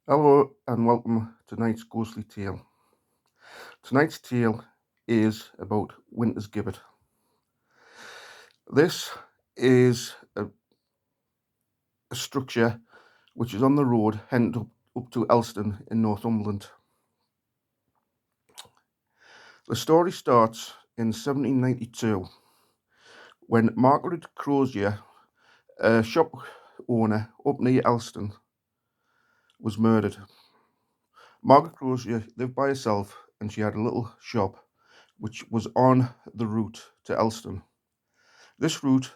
Hello and welcome to tonight's ghostly tale. Tonight's tale is about Winter's Gibbet. This is a structure which is on the road heading up to Elston in Northumberland. The story starts in 1792 when Margaret Crozier, a shop owner up near Elston, was murdered. Margaret Crozier lived by herself and she had a little shop which was on the route to Elston. This route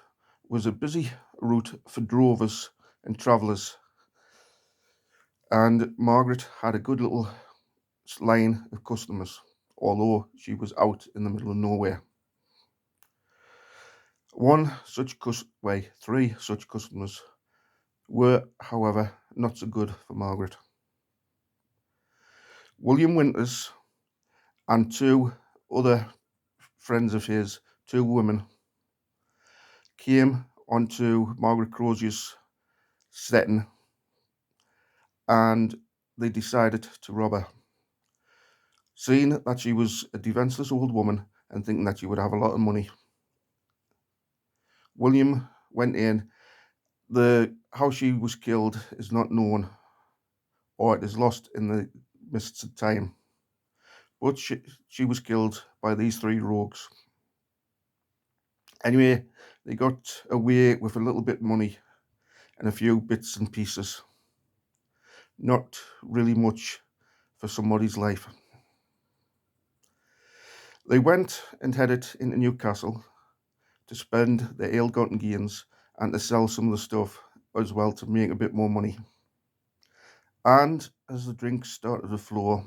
was a busy route for drovers and travellers, and Margaret had a good little line of customers, although she was out in the middle of nowhere. Three such customers were, however, not so good for Margaret. William Winters and two other friends of his, two women, came onto Margaret Crozier's setting and they decided to rob her. Seeing that she was a defenceless old woman and thinking that she would have a lot of money, William went in. How she was killed is not known, or it is lost in the mists of time. But she was killed by these three rogues. Anyway, they got away with a little bit of money and a few bits and pieces. Not really much for somebody's life. They went and headed into Newcastle to spend their ill-gotten gains and to sell some of the stuff as well to make a bit more money. And as the drinks started to flow,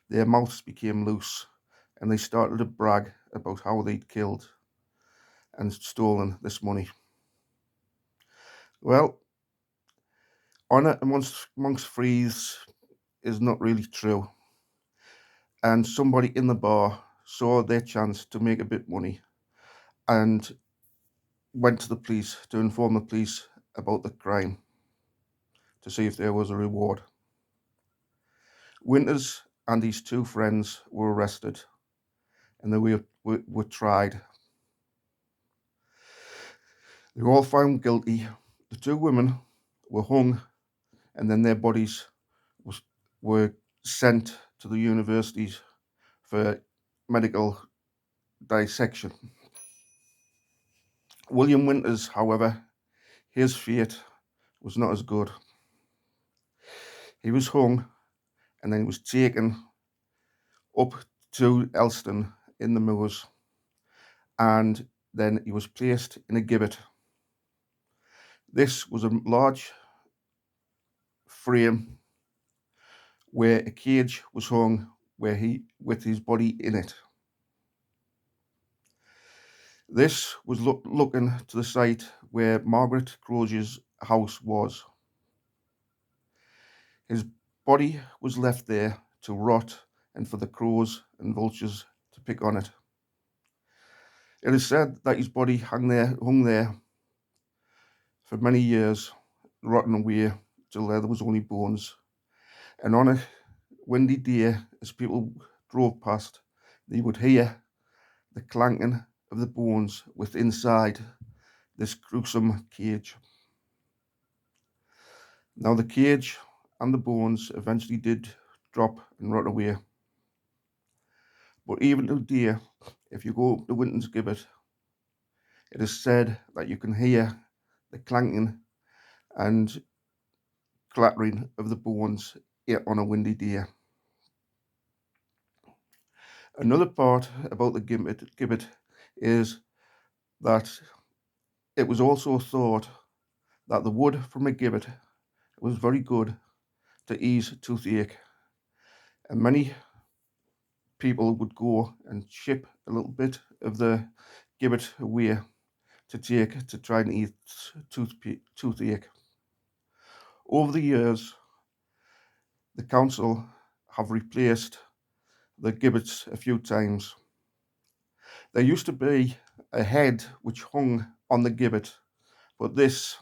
their mouths became loose and they started to brag about how they'd killed and stolen this money. Well, honour amongst thieves is not really true. And somebody in the bar saw their chance to make a bit of money and went to the police to inform the police about the crime to see if there was a reward. Winters and his two friends were arrested and they were tried. They were all found guilty. The two women were hung and then their bodies were sent to the universities for medical dissection. William Winters, however, his fate was not as good. He was hung and then he was taken up to Elston in the moors, and then he was placed in a gibbet. This was a large frame where a cage was hung with his body in it. This was looking to the site where Margaret Crozier's house was. His body was left there to rot and for the crows and vultures to pick on it. It is said that his body hung there for many years, rotting away till there was only bones. And on a windy day, as people drove past, they would hear the clanking of the bones within inside this gruesome cage. Now the cage and the bones eventually did drop and rot away. But even today, if you go to Winton's Gibbet, it is said that you can hear the clanking and clattering of the bones on a windy day. Another part about the gibbet is that it was also thought that the wood from a gibbet was very good to ease toothache, and many people would go and chip a little bit of the gibbet away to take to try and ease toothache. Over the years, the council have replaced the gibbets a few times. There used to be a head which hung on the gibbet, but this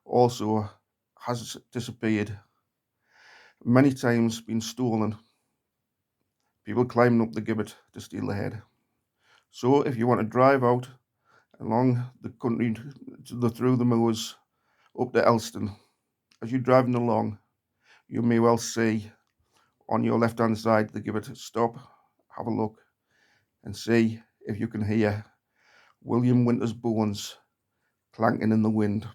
also has disappeared. many times been stolen. People climbing up the gibbet to steal the head. So if you want to drive out along the country through the moors up to Elston, as you're driving along, you may well see on your left hand side the gibbet. Stop, have a look, and see if you can hear William Winter's bones clanking in the wind.